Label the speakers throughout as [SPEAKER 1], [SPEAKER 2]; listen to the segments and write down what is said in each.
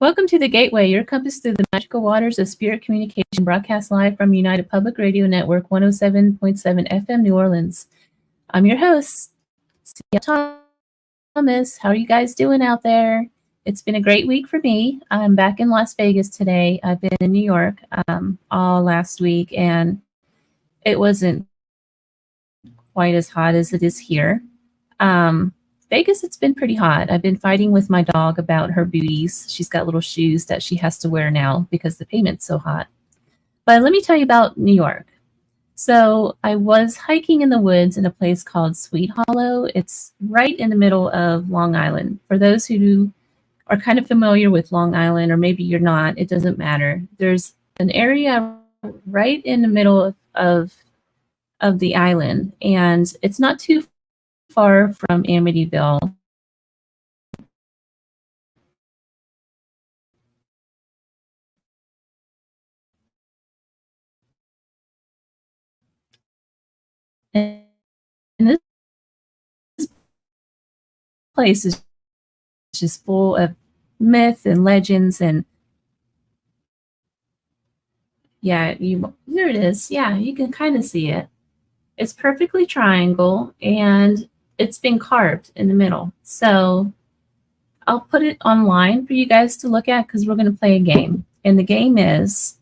[SPEAKER 1] Welcome to The Gateway, your compass through the magical waters of spirit communication, broadcast live from United Public Radio Network 107.7 FM New Orleans. I'm your host, Cia Thomas. How are you guys doing out there? It's been a great week for me. I'm back in Las Vegas today. I've been in New York all last week, and it wasn't quite as hot as it is here. Vegas, it's been pretty hot. I've been fighting with my dog about her booties. She's got little shoes that she has to wear now because the pavement's so hot. But let me tell you about New York. So I was hiking in the woods in a place called Sweet Hollow. It's right in the middle of Long Island. For those who are kind of familiar with Long Island, or maybe you're not, it doesn't matter. There's an area right in the middle of the island, and it's not too far from Amityville. And this place is just full of myth and legends, and yeah, there it is. Yeah, you can kind of see it. It's perfectly triangle, and it's been carved in the middle. So I'll put it online for you guys to look at because we're going to play a game. And the game is,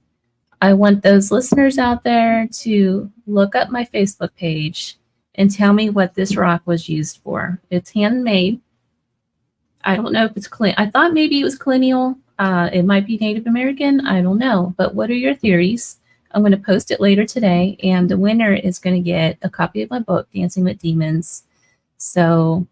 [SPEAKER 1] I want those listeners out there to look up my Facebook page and tell me what this rock was used for. It's handmade. I don't know if it's I thought maybe it was colonial. It might be Native American. I don't know. But what are your theories? I'm going to post it later today, and the winner is going to get a copy of my book, Dancing with Demons. So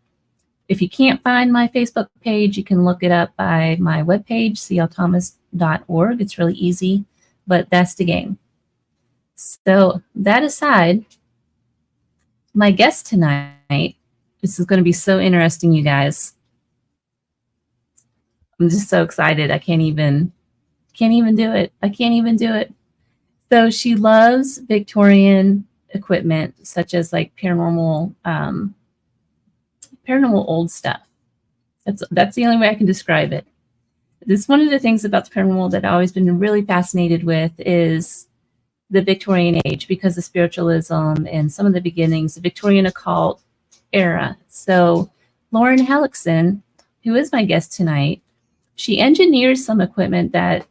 [SPEAKER 1] if you can't find my Facebook page, you can look it up by my webpage, ciathomas.org. It's really easy, but that's the game. So that aside, my guest tonight, this is going to be so interesting, you guys. I'm just so excited. I can't even do it. I can't even do it. So she loves Victorian equipment, such as like paranormal old stuff. That's the only way I can describe it. This is one of the things about the paranormal that I've always been really fascinated with is the Victorian age, because of spiritualism and some of the beginnings, the Victorian occult era. So Lauren Hellekson, who is my guest tonight, she engineers some equipment that,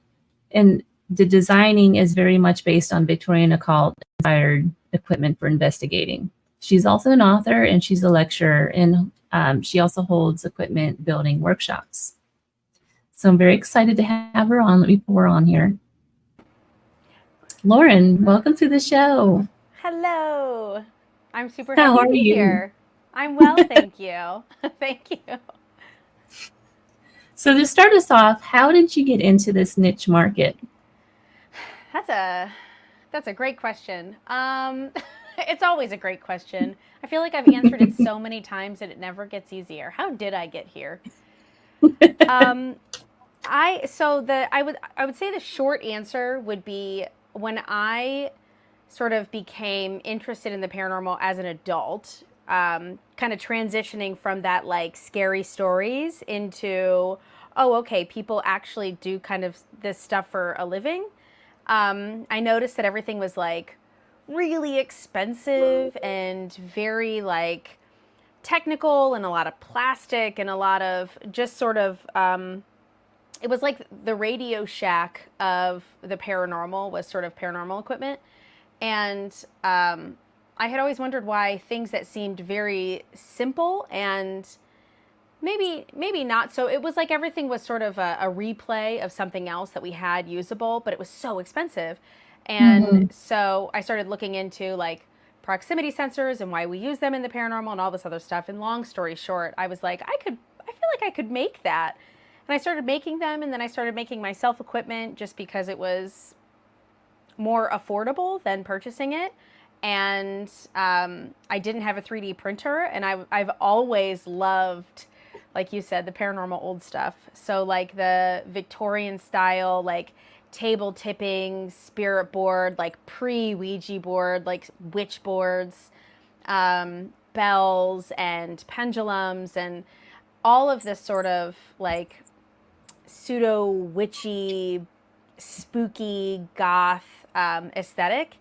[SPEAKER 1] and the designing is very much based on Victorian occult inspired equipment for investigating. She's also an author, and she's a lecturer, and she also holds equipment building workshops. So I'm very excited to have her on. Let me pour her on here. Lauren, welcome to the show.
[SPEAKER 2] Hello. I'm super happy to be here. I'm well, thank you. Thank you.
[SPEAKER 1] So to start us off, how did you get into this niche market?
[SPEAKER 2] That's a great question. It's always a great question. I feel like I've answered it so many times and it never gets easier. How did I get here? I would say the short answer would be when I sort of became interested in the paranormal as an adult, kind of transitioning from that like scary stories into, oh, okay, people actually do kind of this stuff for a living. I noticed that everything was like really expensive and very like technical, and a lot of plastic and a lot of just sort of, it was like the Radio Shack of the paranormal was sort of paranormal equipment. And I had always wondered why things that seemed very simple and maybe not so, it was like everything was sort of a replay of something else that we had usable, but it was so expensive. And so I started looking into like proximity sensors and why we use them in the paranormal and all this other stuff. And long story short, I was like, I feel like I could make that. And I started making them, and then I started making myself equipment just because it was more affordable than purchasing it. And I didn't have a 3D printer, and I've always loved, like you said, the paranormal old stuff. So like the Victorian style, like table tipping, spirit board, like pre-Ouija board, like witch boards, bells and pendulums, and all of this sort of like pseudo witchy, spooky goth aesthetic.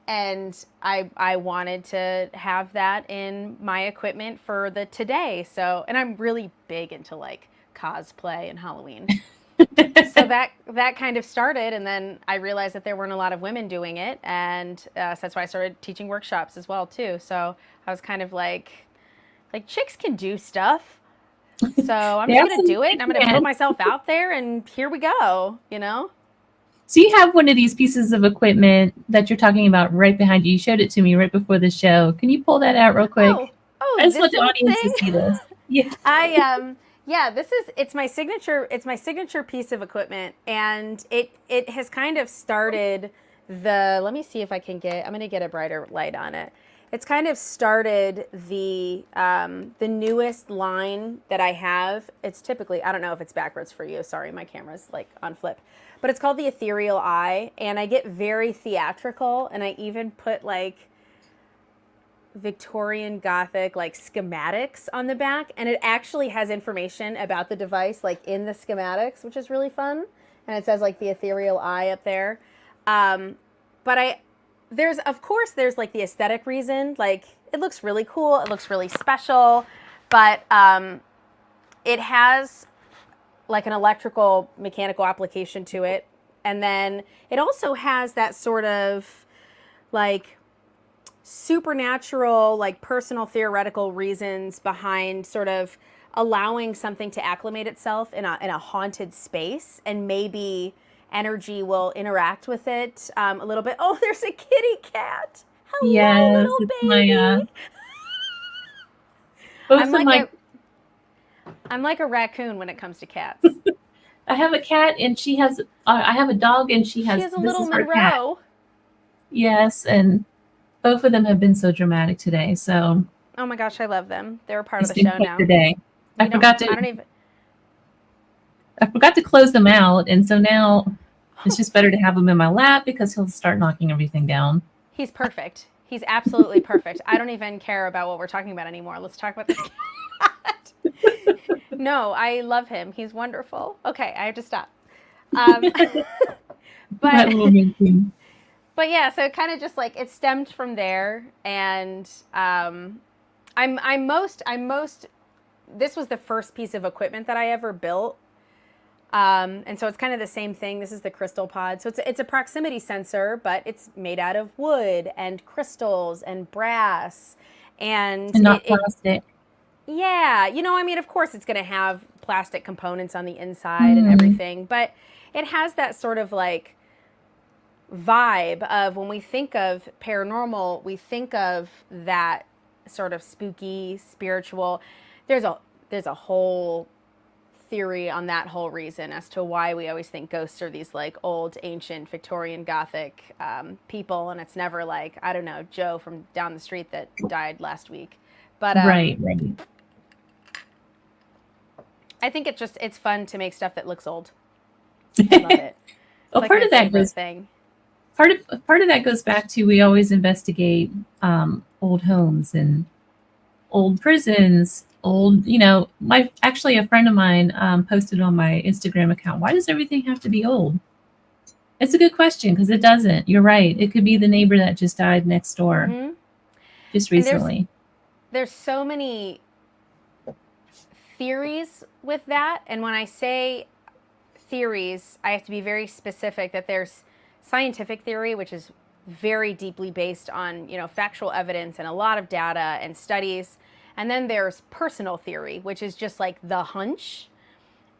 [SPEAKER 2] And I wanted to have that in my equipment for the today. So, and I'm really big into like cosplay and Halloween. So that kind of started, and then I realized that there weren't a lot of women doing it, and so that's why I started teaching workshops as well too. So I was kind of like chicks can do stuff, so I'm just gonna do it, and I'm gonna put myself out there, and here we go, you know.
[SPEAKER 1] So you have one of these pieces of equipment that you're talking about right behind you. You showed it to me right before the show. Can you pull that out real quick?
[SPEAKER 2] Oh,
[SPEAKER 1] I just want the audience to see this.
[SPEAKER 2] Yeah. Yeah, it's my signature piece of equipment, and it has kind of started let me see if I'm going to get a brighter light on it. It's kind of started the newest line that I have. It's typically, I don't know if it's backwards for you. Sorry, my camera's like on flip. But it's called the Ethereal Eye, and I get very theatrical, and I even put like Victorian Gothic like schematics on the back, and it actually has information about the device like in the schematics, which is really fun. And it says like the Ethereal Eye up there. But there's like the aesthetic reason, like it looks really cool, it looks really special, but it has like an electrical mechanical application to it. And then it also has that sort of like supernatural, like personal theoretical reasons behind sort of allowing something to acclimate itself in a haunted space, and maybe energy will interact with it a little bit. Oh, there's a kitty cat. Hello,
[SPEAKER 1] yes,
[SPEAKER 2] little baby. I'm like a raccoon when it comes to cats.
[SPEAKER 1] I have a cat, and she has. I have a dog, and she has
[SPEAKER 2] a little Monroe.
[SPEAKER 1] Yes, and both of them have been so dramatic today. So.
[SPEAKER 2] Oh my gosh, I love them. They're a part of the show now.
[SPEAKER 1] Today. I forgot to close them out, and so now it's just better to have him in my lap because he'll start knocking everything down.
[SPEAKER 2] He's perfect. He's absolutely perfect. I don't even care about what we're talking about anymore. Let's talk about this cat. No, I love him. He's wonderful. Okay, I have to stop. But yeah, so it kind of just like it stemmed from there, and I'm most. This was the first piece of equipment that I ever built, and so it's kind of the same thing. This is the crystal pod, so it's a proximity sensor, but it's made out of wood and crystals and brass, and
[SPEAKER 1] not plastic.
[SPEAKER 2] Yeah, I mean, of course, it's going to have plastic components on the inside and everything, but it has that sort of like vibe of when we think of paranormal, we think of that sort of spooky, spiritual. There's a whole theory on that whole reason as to why we always think ghosts are these like old, ancient, Victorian Gothic people, and it's never like, I don't know, Joe from down the street that died last week. But
[SPEAKER 1] right.
[SPEAKER 2] I think it's fun to make stuff that looks old. I love it.
[SPEAKER 1] Well,
[SPEAKER 2] like
[SPEAKER 1] part of that goes
[SPEAKER 2] thing.
[SPEAKER 1] Part of that goes back to, we always investigate old homes and old prisons, actually a friend of mine posted on my Instagram account, why does everything have to be old? It's a good question, because it doesn't. You're right. It could be the neighbor that just died next door just recently.
[SPEAKER 2] There's so many theories with that. And when I say theories, I have to be very specific that there's scientific theory, which is very deeply based on, factual evidence and a lot of data and studies. And then there's personal theory, which is just like the hunch.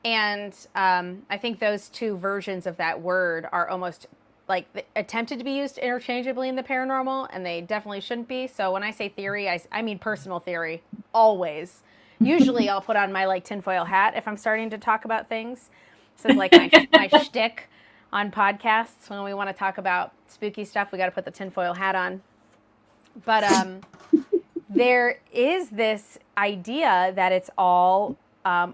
[SPEAKER 2] And I think those two versions of that word are almost like attempted to be used interchangeably in the paranormal, and they definitely shouldn't be. So when I say theory, I mean personal theory, always. Usually I'll put on my like tinfoil hat if I'm starting to talk about things. This is like my shtick on podcasts. When we want to talk about spooky stuff, we got to put the tinfoil hat on. But there is this idea that it's all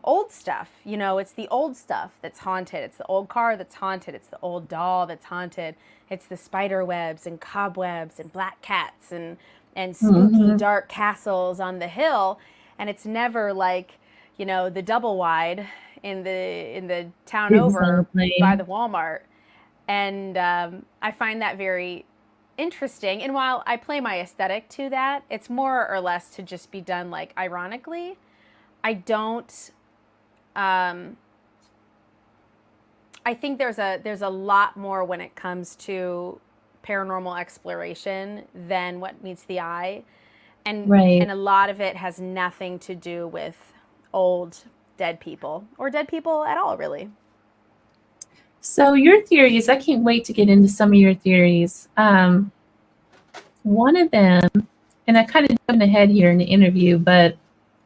[SPEAKER 2] old stuff. It's the old stuff that's haunted. It's the old car that's haunted. It's the old doll that's haunted. It's the spider webs and cobwebs and black cats and spooky dark castles on the hill. And it's never like, the double wide. in the town over by the Walmart. And I find that very interesting. And while I play my aesthetic to that, it's more or less to just be done like ironically. I don't. I think there's a lot more when it comes to paranormal exploration than what meets the eye, and a lot of it has nothing to do with old dead people or dead people at all, really.
[SPEAKER 1] So your theories, I can't wait to get into some of your theories. One of them, and I kind of jumped ahead here in the interview, but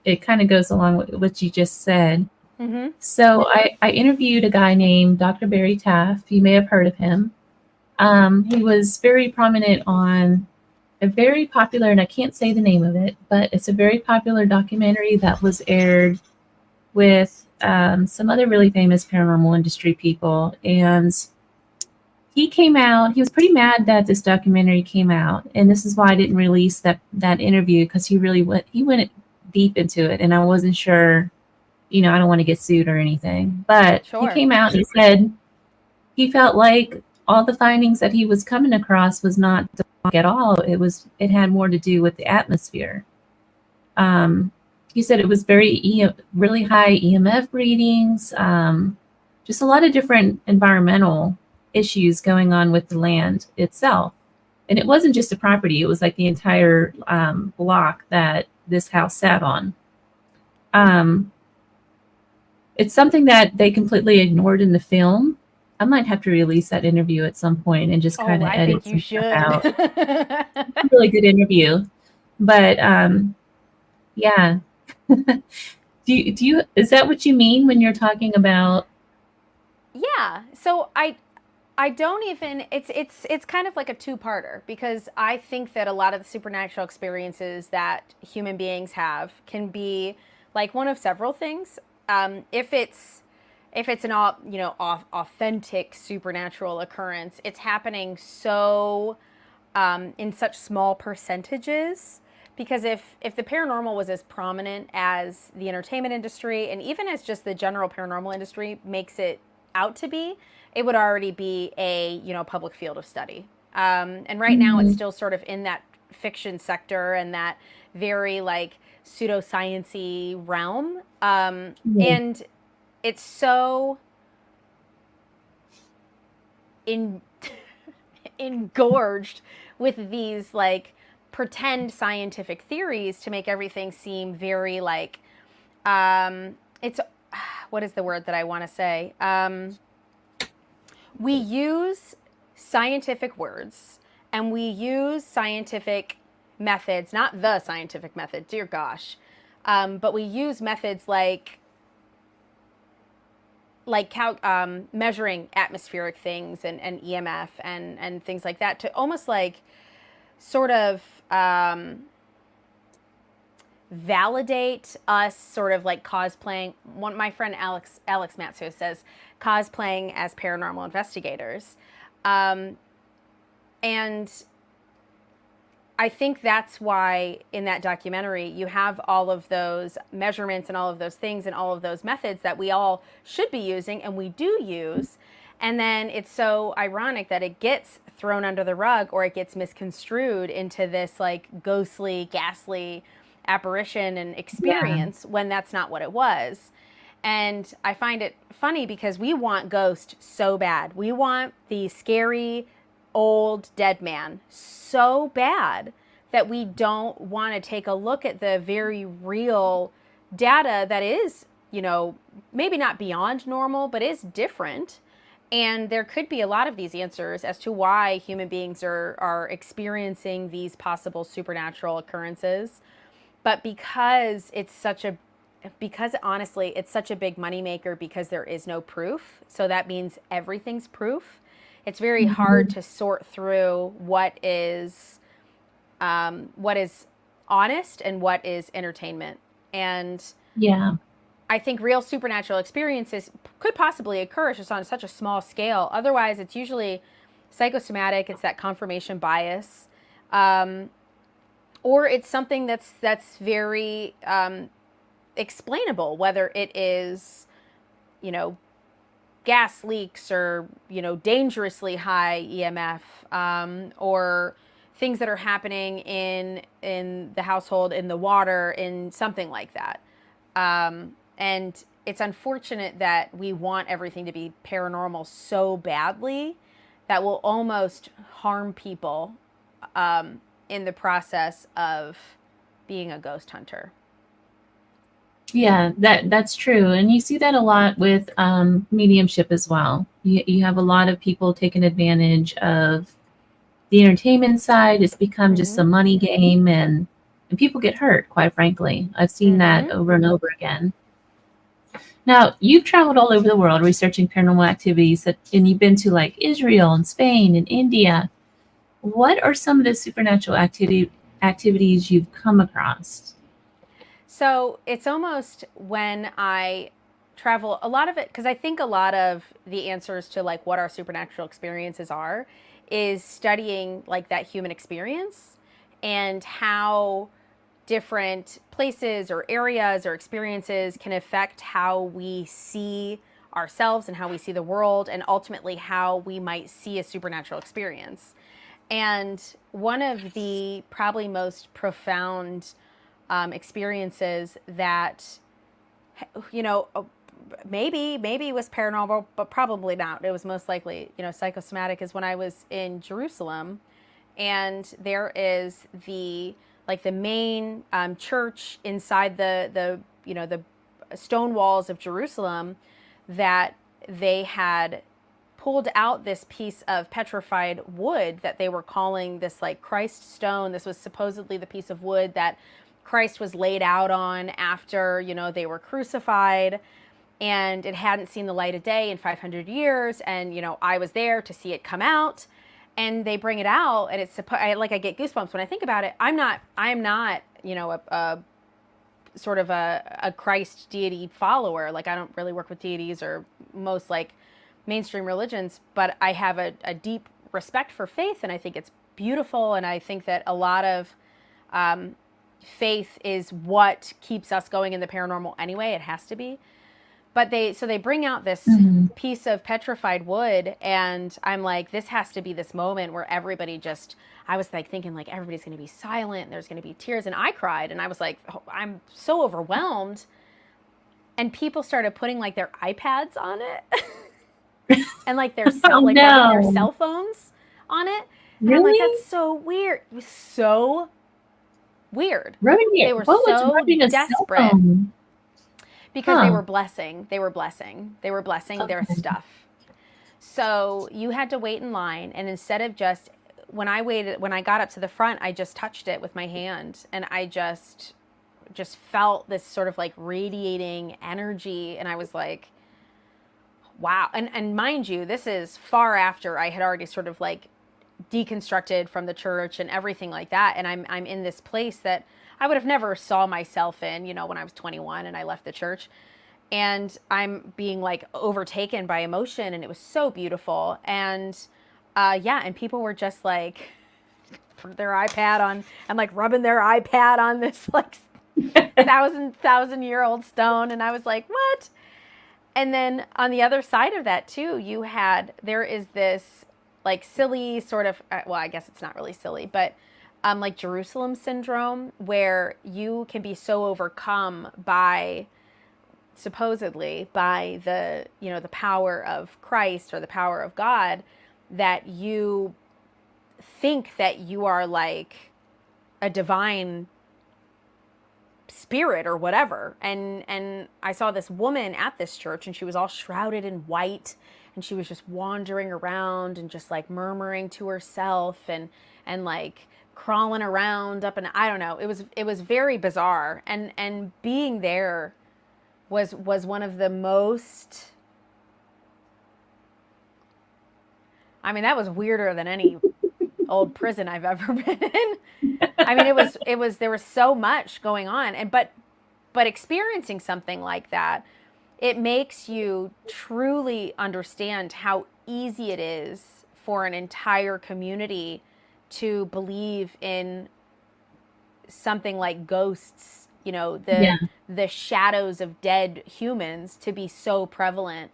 [SPEAKER 1] it kind of goes along with what you just said.
[SPEAKER 2] Mm-hmm.
[SPEAKER 1] So I interviewed a guy named Dr. Barry Taft. You may have heard of him. He was very prominent on a very popular, and I can't say the name of it, but it's a very popular documentary that was aired with some other really famous paranormal industry people. And he came out, he was pretty mad that this documentary came out. And this is why I didn't release that interview, because he went deep into it. And I wasn't sure, I don't want to get sued or anything. But
[SPEAKER 2] Sure.
[SPEAKER 1] He came out and said he felt like all the findings that he was coming across was not demonic at all. It had more to do with the atmosphere. He said it was really high EMF readings, just a lot of different environmental issues going on with the land itself. And it wasn't just a property, it was like the entire block that this house sat on. It's something that they completely ignored in the film. I might have to release that interview at some point and just kind of edit some stuff out. It's a really good interview. But yeah. Do you is that what you mean when you're talking about?
[SPEAKER 2] Yeah. So I don't even, it's kind of like a two-parter, because I think that a lot of the supernatural experiences that human beings have can be like one of several things. If it's an authentic supernatural occurrence, it's happening so in such small percentages. Because if the paranormal was as prominent as the entertainment industry, and even as just the general paranormal industry makes it out to be, it would already be a public field of study. And right now it's still sort of in that fiction sector and that very like pseudoscience-y realm. And it's so engorged with these like pretend scientific theories to make everything seem very like it's what is the word that I want to say? We use scientific words and we use scientific methods, not the scientific method, dear gosh, but we use methods like measuring atmospheric things and EMF and things like that to almost like sort of validate us sort of like cosplaying. My friend Alex Matsu says cosplaying as paranormal investigators. And I think that's why in that documentary you have all of those measurements and all of those things and all of those methods that we all should be using and we do use. And then it's so ironic that it gets thrown under the rug or it gets misconstrued into this like ghostly, ghastly apparition and experience when that's not what it was. And I find it funny because we want ghost so bad. We want the scary old dead man so bad that we don't want to take a look at the very real data that is, maybe not beyond normal, but is different. And there could be a lot of these answers as to why human beings are experiencing these possible supernatural occurrences. But because honestly, it's such a big moneymaker because there is no proof. So that means everything's proof. It's very hard to sort through what is honest and what is entertainment. And I think real supernatural experiences could possibly occur just on such a small scale. Otherwise, it's usually psychosomatic. It's that confirmation bias. Or it's something that's very explainable, whether it is you know, gas leaks or, you know, dangerously high EMF, or things that are happening in the household, in the water, in something like that. And it's unfortunate that we want everything to be paranormal so badly that will almost harm people in the process of being a ghost hunter.
[SPEAKER 1] Yeah, that's true, and you see that a lot with mediumship as well. You have a lot of people taking advantage of the entertainment side. It's become just a money game, and people get hurt, quite frankly. I've seen that over and over again. Now, you've traveled all over the world researching paranormal activities, and you've been to like Israel and Spain and India. What are some of the supernatural activities you've come across?
[SPEAKER 2] So it's almost when I travel, a lot of it, because I think a lot of the answers to like what our supernatural experiences are is studying like that human experience and how different places or areas or experiences can affect how we see ourselves and how we see the world, and ultimately how we might see a supernatural experience. And one of the probably most profound experiences that, you know, maybe was paranormal, but probably not. It was most likely, you know, psychosomatic, is when I was in Jerusalem, and there is the main church inside the you know, the stone walls of Jerusalem, that they had pulled out this piece of petrified wood that they were calling this like Christ stone. This was supposedly the piece of wood that Christ was laid out on after, you know, they were crucified, and it hadn't seen the light of day in 500 years. And, you know, I was there to see it come out, and they bring it out, and it's I get goosebumps when I think about it. I am not, you know, a sort of a Christ deity follower. Like, I don't really work with deities or most like mainstream religions, but I have a deep respect for faith, and I think it's beautiful. And I think that a lot of faith is what keeps us going in the paranormal anyway. It has to be. But they bring out this piece of petrified wood, and I'm like, this has to be this moment where everybody just, I was like thinking like everybody's going to be silent and there's going to be tears, and I cried, and I was like, oh, I'm so overwhelmed. And people started putting like their iPads on it and like their rubbing their cell phones on it. And I'm like, that's so weird. It was so weird. They were so desperate because they were blessing their stuff. So you had to wait in line, and instead of just, when I got up to the front, I just touched it with my hand, and I just felt this sort of like radiating energy, and I was like, wow. And mind you, this is far after I had already sort of like deconstructed from the church and everything like that, and I'm in this place that I would have never saw myself in, you know, when I was 21 and I left the church, and I'm being like overtaken by emotion, and it was so beautiful. And yeah, and people were just like their iPad on, and like rubbing their iPad on this like thousand-year-old stone, and I was like, what? And then on the other side of that too, there is this like silly sort of, well, I guess it's not really silly, but like Jerusalem syndrome, where you can be so overcome by, supposedly, by the, you know, the power of Christ or the power of God, that you think that you are like a divine spirit or whatever. And I saw this woman at this church, and she was all shrouded in white, and she was just wandering around and just like murmuring to herself, and like crawling around up, and I don't know, it was very bizarre. And being there was one of the most, I mean, that was weirder than any old prison I've ever been in. I mean, it was there was so much going on, and but experiencing something like that, it makes you truly understand how easy it is for an entire community to believe in something like ghosts, you know,
[SPEAKER 1] Yeah.
[SPEAKER 2] the shadows of dead humans to be so prevalent.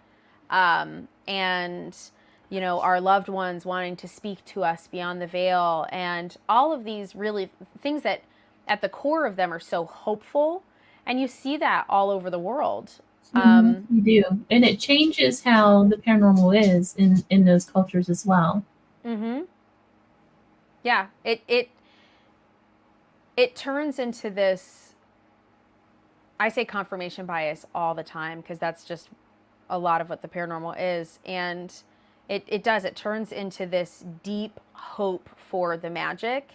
[SPEAKER 2] And, you know, our loved ones wanting to speak to us beyond the veil, and all of these really things that at the core of them are so hopeful. And you see that all over the world.
[SPEAKER 1] You do. And it changes how the paranormal is in those cultures as well.
[SPEAKER 2] Yeah, it turns into this, I say confirmation bias all the time because that's just a lot of what the paranormal is. And it turns into this deep hope for the magic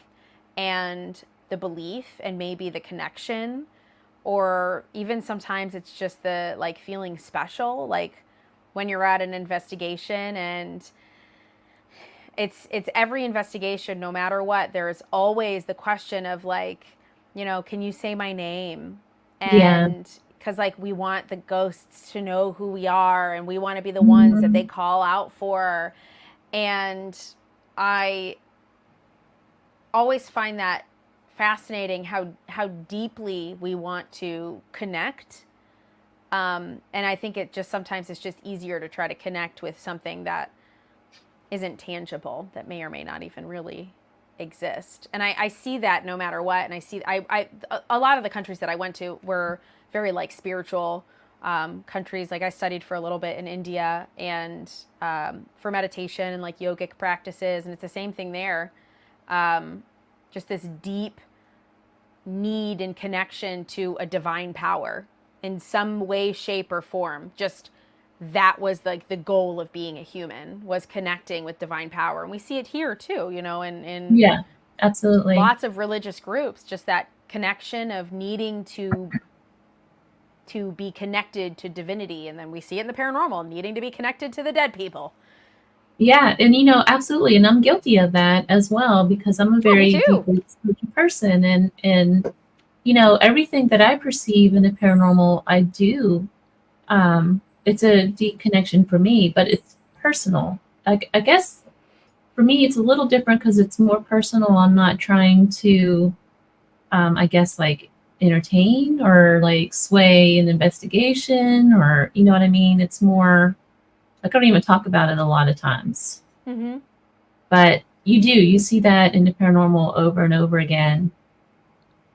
[SPEAKER 2] and the belief and maybe the connection, or even sometimes it's just the like feeling special, like when you're at an investigation, and it's every investigation, no matter what, there's always the question of like, you know, can you say my name?
[SPEAKER 1] Yeah.
[SPEAKER 2] And because like we want the ghosts to know who we are, and we want to be the ones that they call out for. And I always find that fascinating, how deeply we want to connect. And I think it just sometimes it's just easier to try to connect with something that isn't tangible, that may or may not even really exist. And I see that no matter what. And I see a lot of the countries that I went to were very like spiritual countries. Like I studied for a little bit in India, and for meditation and like yogic practices, and it's the same thing there. Just this deep need and connection to a divine power in some way, shape, or form. Just that was like the goal of being a human, was connecting with divine power. And we see it here too, you know, in
[SPEAKER 1] Yeah, absolutely.
[SPEAKER 2] lots of religious groups, just that connection of needing to be connected to divinity. And then we see it in the paranormal, needing to be connected to the dead people.
[SPEAKER 1] Yeah, and you know, absolutely, and I'm guilty of that as well because I'm a very deeply spooky person, and you know, everything that I perceive in the paranormal, I do. It's a deep connection for me, but it's personal. I guess for me, it's a little different because it's more personal. I'm not trying to, I guess, like entertain or like sway an investigation, or you know what I mean. It's more like I don't even talk about it a lot of times. But you see that in the paranormal over and over again.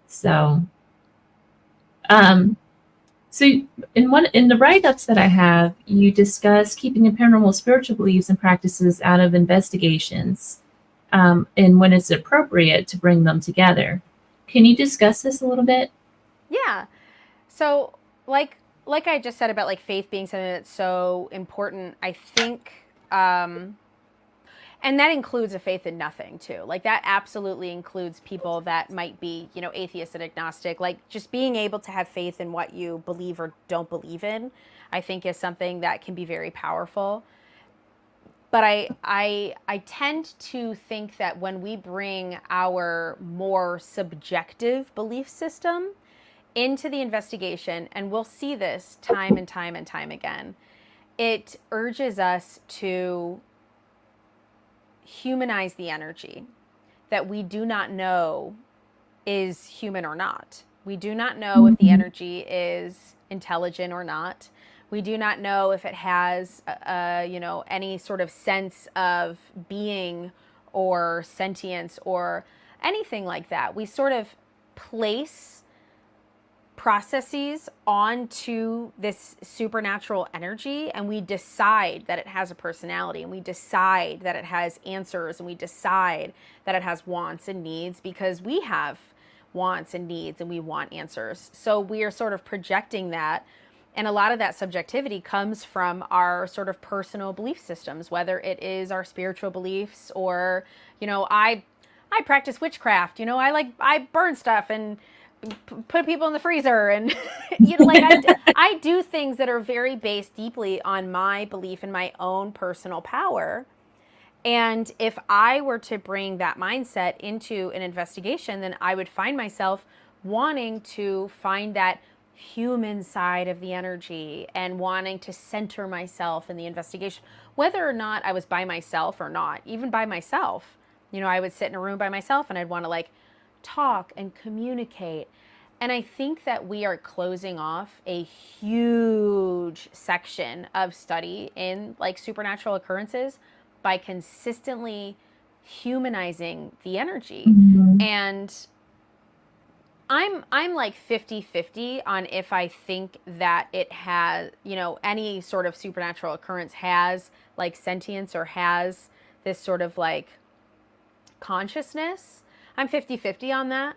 [SPEAKER 1] So, um, so in the write-ups that I have, you discuss keeping the paranormal spiritual beliefs and practices out of investigations, and when it's appropriate to bring them together. Can you discuss this a little bit?
[SPEAKER 2] Yeah. So like I just said about like faith being something that's so important, I think, and that includes a faith in nothing too. Like that absolutely includes people that might be, you know, atheist and agnostic. Like just being able to have faith in what you believe or don't believe in, I think is something that can be very powerful. But I tend to think that when we bring our more subjective belief system into the investigation, and we'll see this time and time and time again, it urges us to humanize the energy that we do not know is human or not. We do not know if the energy is intelligent or not. We do not know if it has, you know, any sort of sense of being or sentience or anything like that. We sort of place processes onto this supernatural energy, and we decide that it has a personality, and we decide that it has answers, and we decide that it has wants and needs because we have wants and needs and we want answers. So we are sort of projecting that. And a lot of that subjectivity comes from our sort of personal belief systems, whether it is our spiritual beliefs or, you know, I practice witchcraft, you know, I burn stuff and put people in the freezer, and you know, like I do things that are very based deeply on my belief in my own personal power. And if I were to bring that mindset into an investigation, then I would find myself wanting to find that human side of the energy and wanting to center myself in the investigation, whether or not I was by myself or not. Even by myself, you know, I would sit in a room by myself and I'd want to like talk and communicate. And I think that we are closing off a huge section of study in like supernatural occurrences by consistently humanizing the energy.
[SPEAKER 1] Mhm.
[SPEAKER 2] And I'm like 50-50 on if I think that it has, you know, any sort of supernatural occurrence has like sentience or has this sort of like consciousness. I'm 50-50 on that.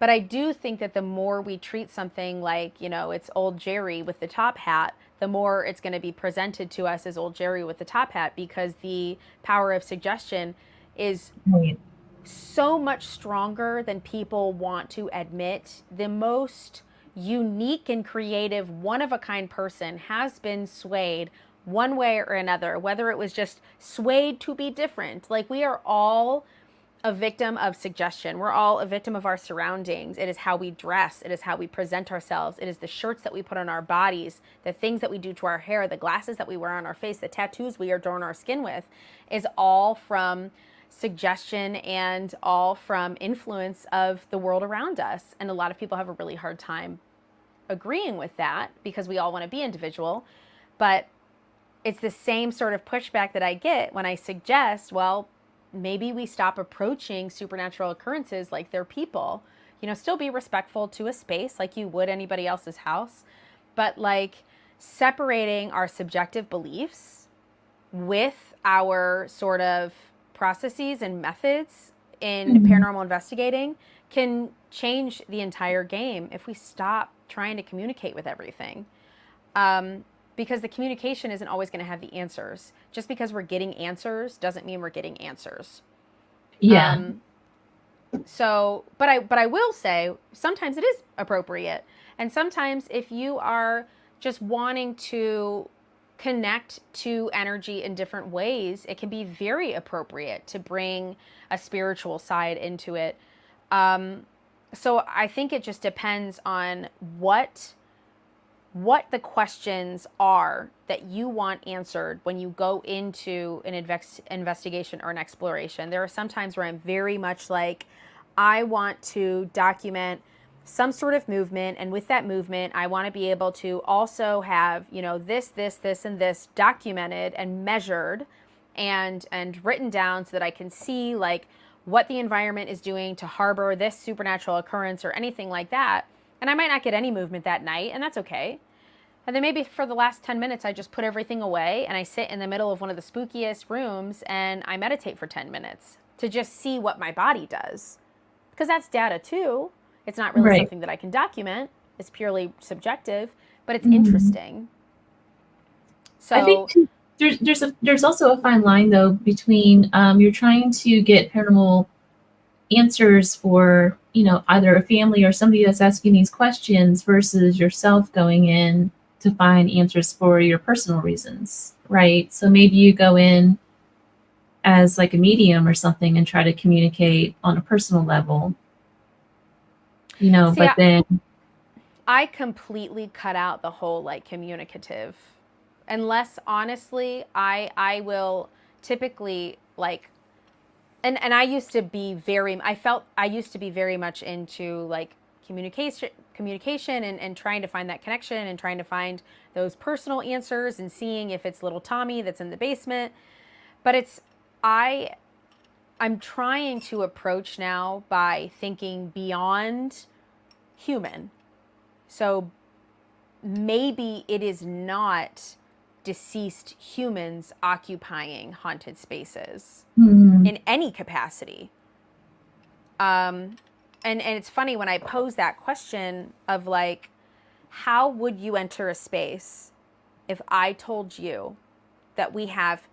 [SPEAKER 2] But I do think that the more we treat something like, you know, it's old Jerry with the top hat, the more it's going to be presented to us as old Jerry with the top hat, because the power of suggestion is
[SPEAKER 1] Right.
[SPEAKER 2] so much stronger than people want to admit. The most unique and creative, one of a kind person has been swayed one way or another, whether it was just swayed to be different. Like, we are all a victim of suggestion. We're all a victim of our surroundings. It is how we dress. It is how we present ourselves. It is the shirts that we put on our bodies, the things that we do to our hair, the glasses that we wear on our face, the tattoos we adorn our skin with, is all from suggestion and all from influence of the world around us. And a lot of people have a really hard time agreeing with that because we all want to be individual. But it's the same sort of pushback that I get when I suggest, well, maybe we stop approaching supernatural occurrences like they're people. You know, still be respectful to a space like you would anybody else's house, but like separating our subjective beliefs with our sort of processes and methods in paranormal investigating can change the entire game if we stop trying to communicate with everything. Because the communication isn't always going to have the answers. Just because we're getting answers doesn't mean we're getting answers.
[SPEAKER 1] Yeah.
[SPEAKER 2] But I will say sometimes it is appropriate. And sometimes if you are just wanting to connect to energy in different ways, it can be very appropriate to bring a spiritual side into it. So I think it just depends on what the questions are that you want answered when you go into an investigation or an exploration. There are some times where I'm very much like, I want to document some sort of movement, and with that movement, I want to be able to also have, you know, this, and this documented and measured and written down so that I can see like what the environment is doing to harbor this supernatural occurrence or anything like that. And I might not get any movement that night, and that's okay. And then maybe for the last 10 minutes, I just put everything away and I sit in the middle of one of the spookiest rooms and I meditate for 10 minutes to just see what my body does. Because that's data too. It's not really something that I can document. It's purely subjective, but it's interesting. So
[SPEAKER 1] I think there's also a fine line though between you're trying to get paranormal answers for, you know, either a family or somebody that's asking these questions versus yourself going in to find answers for your personal reasons, right? So maybe you go in as like a medium or something and try to communicate on a personal level, you know.
[SPEAKER 2] See,
[SPEAKER 1] but then
[SPEAKER 2] I completely cut out the whole like communicative, unless honestly I will typically like, and I used to be I used to be very much into like communication and trying to find that connection and trying to find those personal answers and seeing if it's little Tommy that's in the basement. But I'm trying to approach now by thinking beyond human. So maybe it is not deceased humans occupying haunted spaces in any capacity. And it's funny when I pose that question of like, how would you enter a space if I told you that we have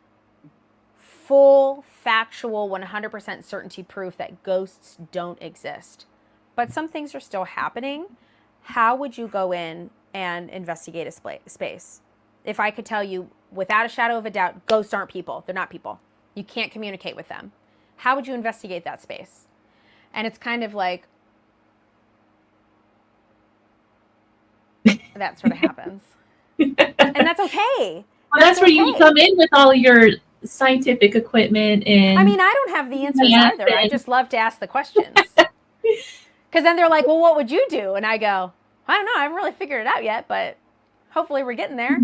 [SPEAKER 2] full, factual, 100% certainty proof that ghosts don't exist, but some things are still happening? How would you go in and investigate a space? If I could tell you without a shadow of a doubt, ghosts aren't people. They're not people. You can't communicate with them. How would you investigate that space? And it's kind of like, that sort of happens. And that's okay.
[SPEAKER 1] Well, that's where you come in with all your scientific equipment. And
[SPEAKER 2] I mean, I don't have the answers either. I just love to ask the questions. Because then they're like, well, what would you do? And I go, I don't know. I haven't really figured it out yet, but hopefully we're getting there.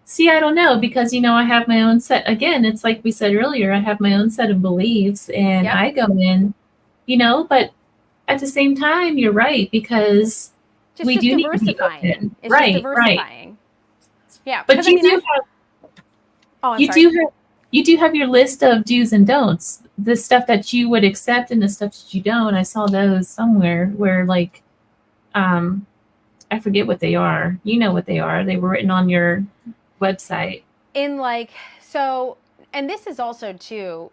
[SPEAKER 1] See, I don't know, because, I have my own set. Again, it's like we said earlier, I have my own set of beliefs, and
[SPEAKER 2] Yep.
[SPEAKER 1] I go in, but at the same time, you're right, because we do need to be open.
[SPEAKER 2] It's
[SPEAKER 1] Right,
[SPEAKER 2] just diversifying. Yeah.
[SPEAKER 1] But you do have, you do have your list of do's and don'ts, the stuff that you would accept and the stuff that you don't. I saw those somewhere where, like, I forget what they are. You know what they are. They were written on your website.
[SPEAKER 2] And this is also too,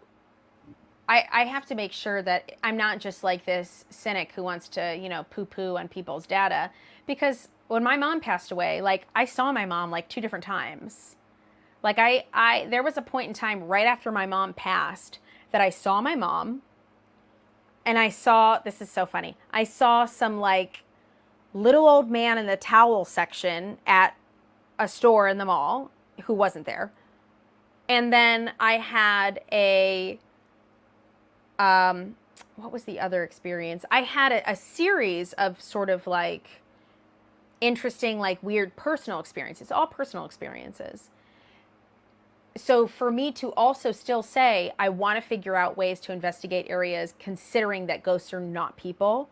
[SPEAKER 2] I have to make sure that I'm not just like this cynic who wants to, poo-poo on people's data, because when my mom passed away, like, I saw my mom like 2 different times. Like, there was a point in time right after my mom passed that I saw my mom, and this is so funny, I saw some like little old man in the towel section at a store in the mall who wasn't there. And then I had what was the other experience? I had a series of sort of like interesting, like weird personal experiences, all personal experiences. So for me to also still say, I want to figure out ways to investigate areas considering that ghosts are not people.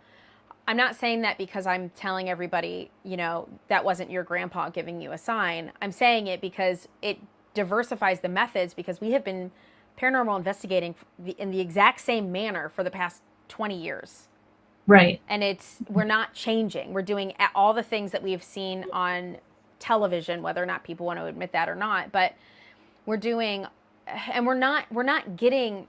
[SPEAKER 2] I'm not saying that because I'm telling everybody, that wasn't your grandpa giving you a sign. I'm saying it because it diversifies the methods, because we have been paranormal investigating in the exact same manner for the past 20 years.
[SPEAKER 1] Right.
[SPEAKER 2] And we're not changing. We're doing all the things that we've seen on television, whether or not people want to admit that or not, but we're doing, and we're not getting,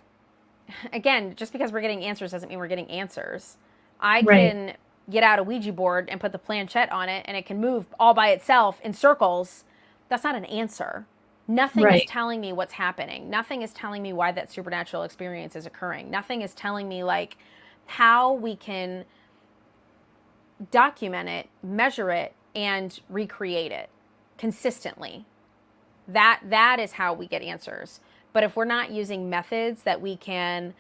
[SPEAKER 2] again, just because we're getting answers doesn't mean we're getting answers. I can get out a Ouija board and put the planchette on it, and it can move all by itself in circles. That's not an answer. Nothing is telling me what's happening. Nothing is telling me why that supernatural experience is occurring. Nothing is telling me like how we can document it, measure it, and recreate it consistently. That is how we get answers. But if we're not using methods that we can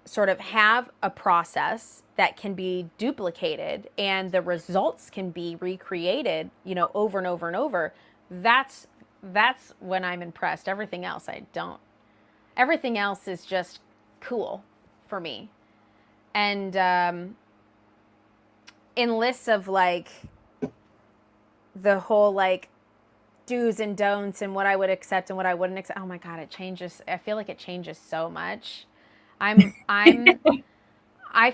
[SPEAKER 2] sort of have a process that can be duplicated and the results can be recreated, over and over and over, that's when I'm impressed. Everything else I don't. Everything else is just cool for me. And in lists of like the whole like do's and don'ts and what I would accept and what I wouldn't accept, oh my God, it changes. I feel like it changes so much. I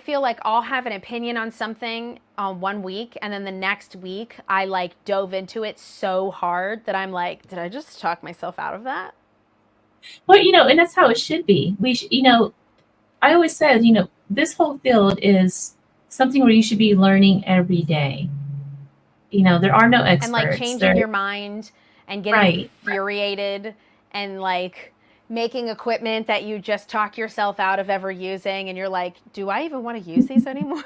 [SPEAKER 2] feel like I'll have an opinion on something on 1 week, and then the next week I like dove into it so hard that I'm like, did I just talk myself out of that?
[SPEAKER 1] Well, and that's how it should be. I always said, this whole field is something where you should be learning every day. There are no experts.
[SPEAKER 2] And like changing your mind and getting infuriated and like making equipment that you just talk yourself out of ever using, and you're like, do I even want to use these anymore?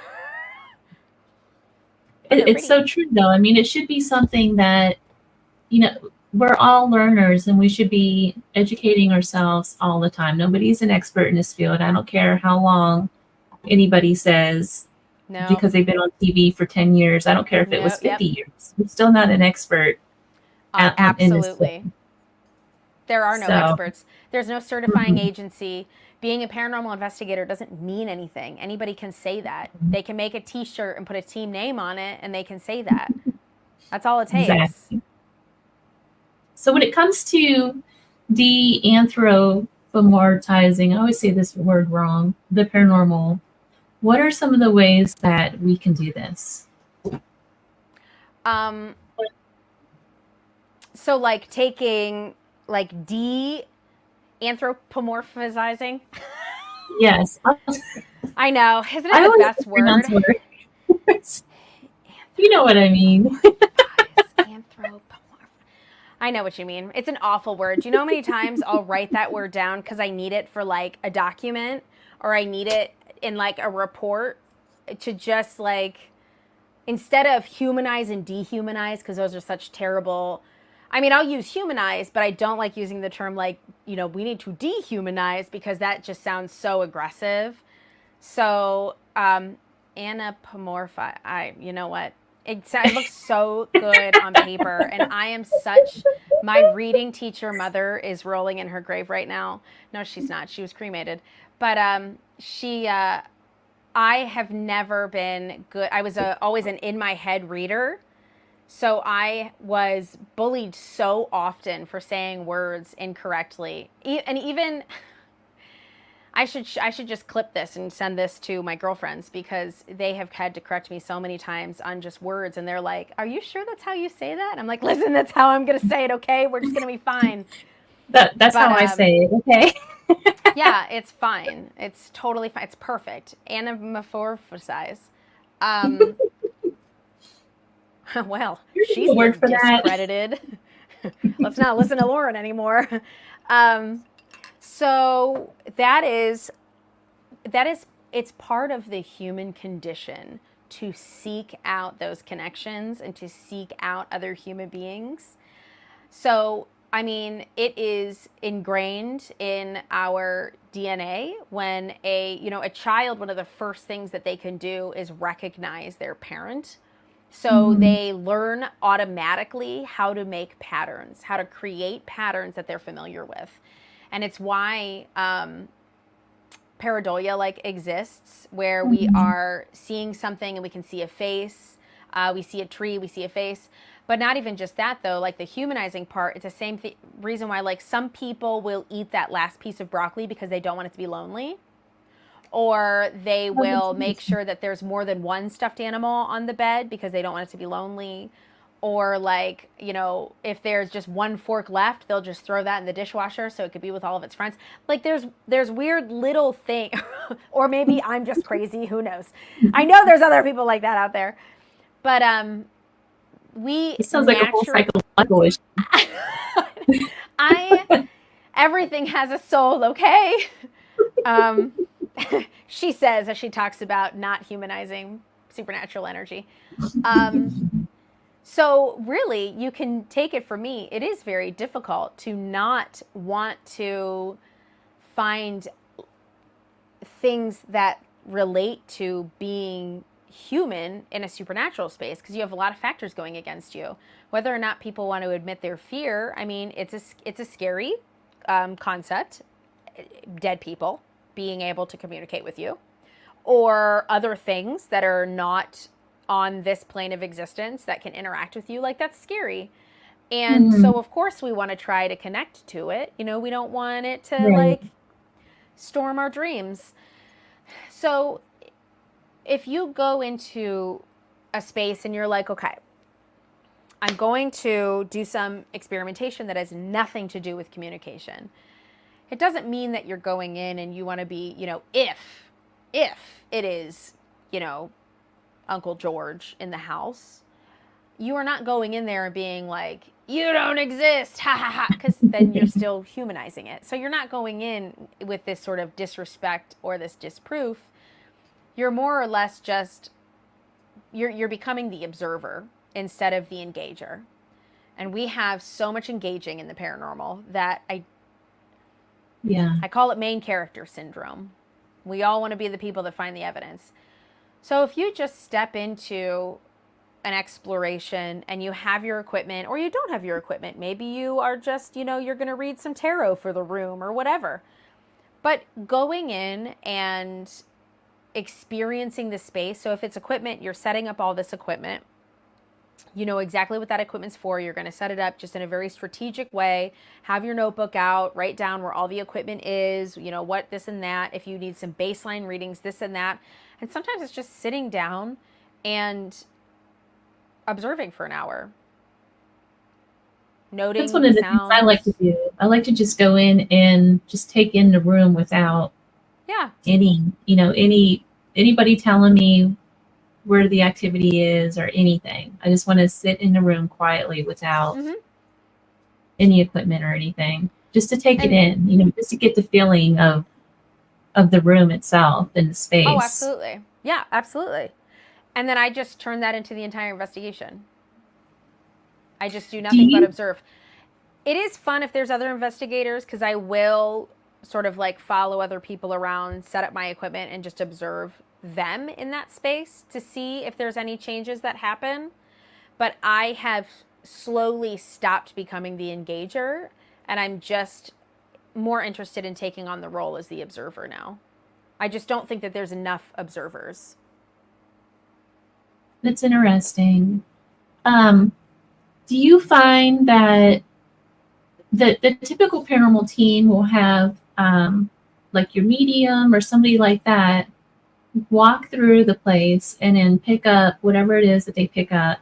[SPEAKER 1] It's so true, though. I mean, it should be something that, we're all learners, and we should be educating ourselves all the time. Nobody's an expert in this field. I don't care how long anybody says, because they've been on TV for 10 years. I don't care if it was 50 years. We're still not an expert.
[SPEAKER 2] Absolutely. There are no experts. There's no certifying agency. Being a paranormal investigator doesn't mean anything. Anybody can say that. They can make a t-shirt and put a team name on it, and they can say that. That's all it takes.
[SPEAKER 1] Exactly. So when it comes to de-anthropomorphizing, I always say this word wrong, the paranormal, what are some of the ways that we can do this?
[SPEAKER 2] So like taking like anthropomorphizing.
[SPEAKER 1] Yes.
[SPEAKER 2] I know. Isn't it the best word?
[SPEAKER 1] You know what I mean.
[SPEAKER 2] I know what you mean. It's an awful word. Do you know how many times I'll write that word down because I need it for like a document, or I need it in like a report to just like, instead of humanize and dehumanize, because those are such terrible. I mean, I'll use humanize, but I don't like using the term like, we need to dehumanize, because that just sounds so aggressive. So, anapomorphi. You know what? It looks so good on paper, and I am such. My reading teacher mother is rolling in her grave right now. No, she's not. She was cremated, but I have never been good. I was always an in my head reader. So I was bullied so often for saying words incorrectly. And even I should just clip this and send this to my girlfriends, because they have had to correct me so many times on just words, and they're like, "Are you sure that's how you say that?" And I'm like, "Listen, that's how I'm going to say it, okay? We're just going to be fine."
[SPEAKER 1] That's how I say it, okay?
[SPEAKER 2] Yeah, it's fine. It's totally fine. It's perfect. Anamorphosize. Well, she's been discredited. Let's not listen to Lauren anymore. So it's part of the human condition to seek out those connections and to seek out other human beings. So, I mean, it is ingrained in our DNA. When a child, one of the first things that they can do is recognize their parent. So they learn automatically how to make patterns, how to create patterns that they're familiar with. And it's why pareidolia exists, where we are seeing something and we can see a face, we see a tree, we see a face. But not even just that, though. Like the humanizing part, it's the same reason why some people will eat that last piece of broccoli because they don't want it to be lonely. Or they will make sure that there's more than one stuffed animal on the bed because they don't want it to be lonely. Or if there's just one fork left, they'll just throw that in the dishwasher so it could be with all of its friends. Like there's weird little thing, or maybe I'm just crazy, who knows? I know there's other people like that out there. But
[SPEAKER 1] it sounds like a whole psychological issue.
[SPEAKER 2] Everything has a soul, okay? She says, as she talks about not humanizing supernatural energy. So really, you can take it from me. It is very difficult to not want to find things that relate to being human in a supernatural space, because you have a lot of factors going against you. Whether or not people want to admit their fear, I mean, it's a scary concept. Dead people being able to communicate with you, or other things that are not on this plane of existence that can interact with you, that's scary. And so of course we want to try to connect to it. We don't want it to storm our dreams. So if you go into a space and you're like, okay, I'm going to do some experimentation that has nothing to do with communication, it doesn't mean that you're going in and you want to be, if it is, Uncle George in the house, you are not going in there and being like, you don't exist, ha ha ha, because then you're still humanizing it. So you're not going in with this sort of disrespect or this disproof. You're more or less just, you're becoming the observer instead of the engager. And we have so much engaging in the paranormal that I call it main character syndrome. We all want to be the people that find the evidence. So if you just step into an exploration and you have your equipment, or you don't have your equipment, maybe you are just, you're going to read some tarot for the room or whatever. But going in and experiencing the space. So if it's equipment, you're setting up all this equipment. You know exactly what that equipment's for. You're going to set it up just in a very strategic way. Have your notebook out, write down where all the equipment is, what this and that. If you need some baseline readings, this and that. And sometimes it's just sitting down and observing for an hour. Noting
[SPEAKER 1] That's one of the things I like to do. I like to just go in and just take in the room without anybody telling me where the activity is or anything. I just want to sit in the room quietly without any equipment or anything, just to take it in, just to get the feeling of the room itself and the space.
[SPEAKER 2] Oh, absolutely. Yeah, absolutely. And then I just turn that into the entire investigation. I just do nothing but observe. It is fun if there's other investigators, because I will sort of like follow other people around, set up my equipment, and just observe them in that space to see if there's any changes that happen. But I have slowly stopped becoming the engager, and I'm just more interested in taking on the role as the observer now. I just don't think that there's enough observers.
[SPEAKER 1] That's interesting. Do you find that the typical paranormal team will have like your medium or somebody like that walk through the place and then pick up whatever it is that they pick up,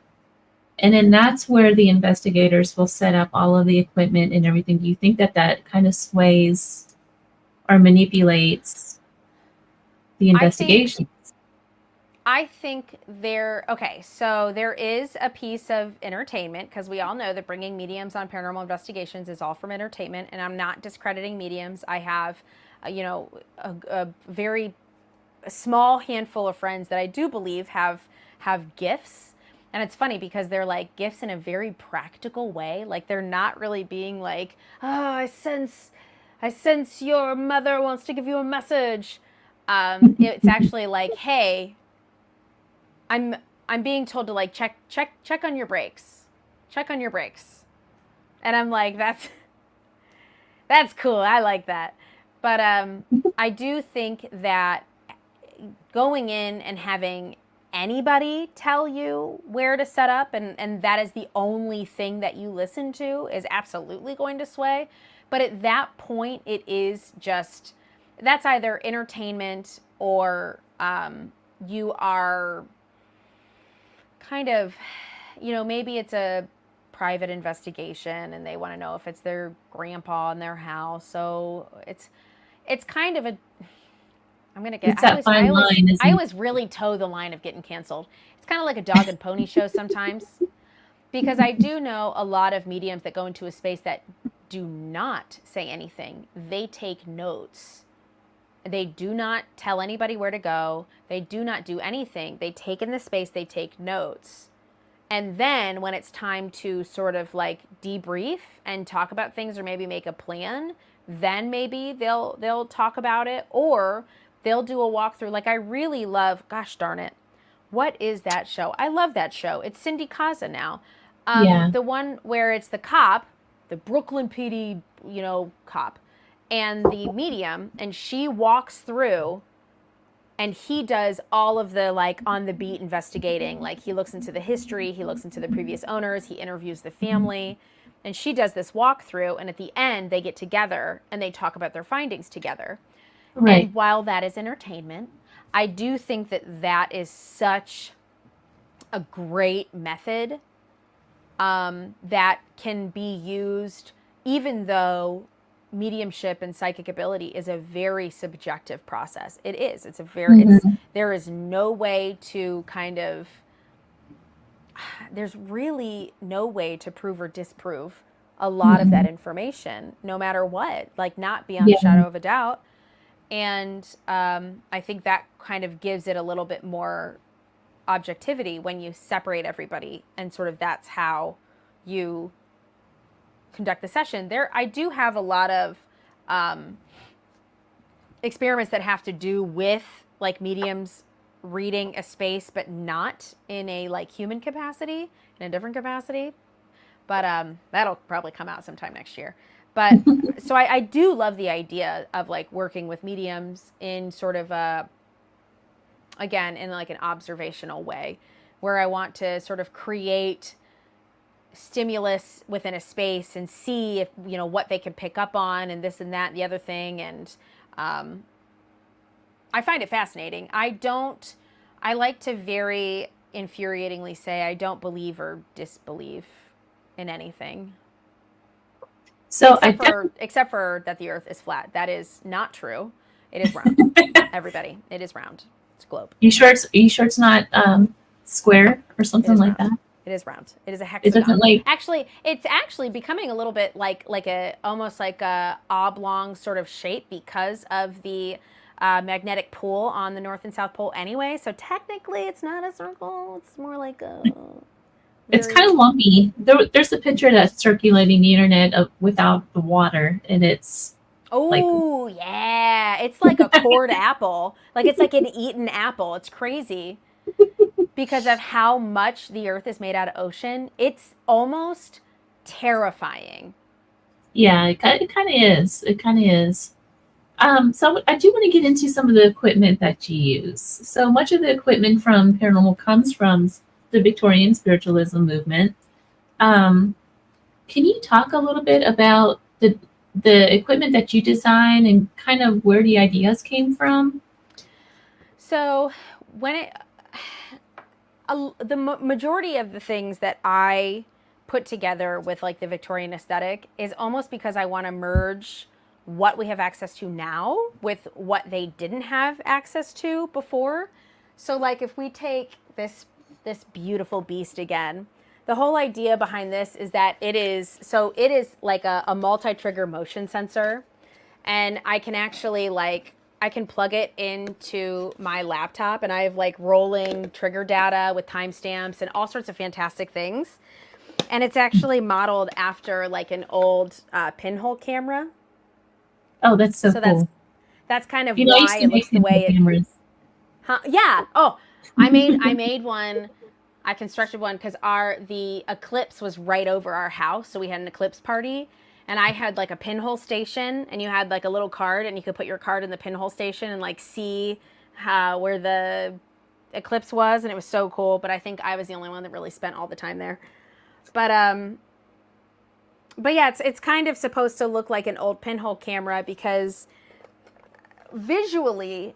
[SPEAKER 1] and then that's where the investigators will set up all of the equipment and everything? Do you think that that kind of sways or manipulates the investigation?
[SPEAKER 2] I think so there is a piece of entertainment, because we all know that bringing mediums on paranormal investigations is all from entertainment, and I'm not discrediting mediums. I have, a very small handful of friends that I do believe have gifts. And it's funny because they're like gifts in a very practical way. Like they're not really being like, oh, I sense your mother wants to give you a message. It's actually like, hey, I'm being told to like check on your brakes. Check on your brakes. And I'm like, that's cool. I like that. But I do think that going in and having anybody tell you where to set up and that is the only thing that you listen to is absolutely going to sway. But at that point, it is just, that's either entertainment or you are kind of, maybe it's a private investigation and they want to know if it's their grandpa in their house. So it's kind of a, I'm going to get, I always really toe the line of getting canceled. It's kind of like a dog and pony show sometimes, because I do know a lot of mediums that go into a space that do not say anything. They take notes. They do not tell anybody where to go. They do not do anything. They take in the space, they take notes. And then when it's time to sort of like debrief and talk about things or maybe make a plan, then maybe they'll talk about it, or they'll do a walkthrough. Like I really love, gosh darn it, what is that show? I love that show. It's Cindy Kaza now. The one where it's the cop, the Brooklyn PD, cop, and the medium, and she walks through and he does all of the like on the beat investigating. Like he looks into the history, he looks into the previous owners, he interviews the family, and she does this walkthrough, and at the end they get together and they talk about their findings together. Right. And while that is entertainment, I do think that that is such a great method that can be used, even though mediumship and psychic ability is a very subjective process. It is. It's a very, there is no way to kind of, there's really no way to prove or disprove a lot of that information, no matter what, like not beyond a shadow of a doubt. And I think that kind of gives it a little bit more objectivity when you separate everybody, and sort of that's how you conduct the session. I do have a lot of experiments that have to do with like mediums reading a space, but not in a like human capacity, in a different capacity. But that'll probably come out sometime next year. But so I do love the idea of like working with mediums in sort of again, in like an observational way, where I want to sort of create stimulus within a space and see if, what they can pick up on, and this and that and the other thing. And I find it fascinating. I like to very infuriatingly say I don't believe or disbelieve in anything. So except for that the earth is flat. That is not true. It is round. Everybody, it is round. It's a globe. Are you sure it's not square or something like that? It is round. It is a hexagon. It doesn't it's actually becoming a little bit like almost like a oblong sort of shape because of the magnetic pull on the North and South Pole anyway. So technically it's not a circle. It's more like a... It's kind of lumpy. There's a picture that's circulating the internet without the water, and it's Oh, yeah. It's like a cored apple. Like it's like an eaten apple. It's crazy because of how much the earth is made out of ocean. It's almost terrifying.
[SPEAKER 1] Yeah, it kind of is. It kind of is. So I do want to get into some of the equipment that you use. So much of the equipment from paranormal comes from the Victorian spiritualism movement. Um, can you talk a little bit about the equipment that you design and kind of where the ideas came from?
[SPEAKER 2] So when it, the majority of the things that I put together with like the Victorian aesthetic is almost because I want to merge what we have access to now with what they didn't have access to before. So like if we take this beautiful beast again, the whole idea behind this is that it is like a multi-trigger motion sensor, and I can actually I can plug it into my laptop, and I have like rolling trigger data with timestamps and all sorts of fantastic things. And it's actually modeled after like an old pinhole camera.
[SPEAKER 1] Oh, that's so
[SPEAKER 2] So
[SPEAKER 1] cool.
[SPEAKER 2] that's kind of
[SPEAKER 1] You know, I used
[SPEAKER 2] why
[SPEAKER 1] to
[SPEAKER 2] it
[SPEAKER 1] make
[SPEAKER 2] looks the
[SPEAKER 1] pinhole
[SPEAKER 2] way it.
[SPEAKER 1] cameras.
[SPEAKER 2] Huh? Yeah. Oh, I made one. I constructed one because the eclipse was right over our house, so we had an eclipse party, and I had like a pinhole station, and you had like a little card, and you could put your card in the pinhole station and like see where the eclipse was, and it was so cool. But I think I was the only one that really spent all the time there. But yeah, it's kind of supposed to look like an old pinhole camera because visually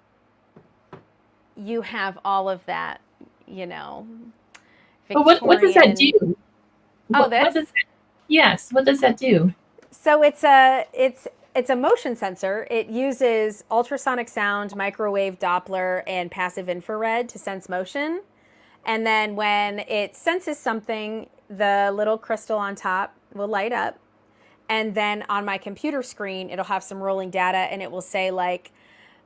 [SPEAKER 2] you have all of that, you know,
[SPEAKER 1] But what does that
[SPEAKER 2] Victorian.
[SPEAKER 1] do?
[SPEAKER 2] Oh,
[SPEAKER 1] What does
[SPEAKER 2] this?
[SPEAKER 1] that, yes, what does that do?
[SPEAKER 2] So it's a motion sensor. It uses ultrasonic sound, microwave Doppler, and passive infrared to sense motion. And then when it senses something, the little crystal on top will light up. And then on my computer screen, it'll have some rolling data, and it will say like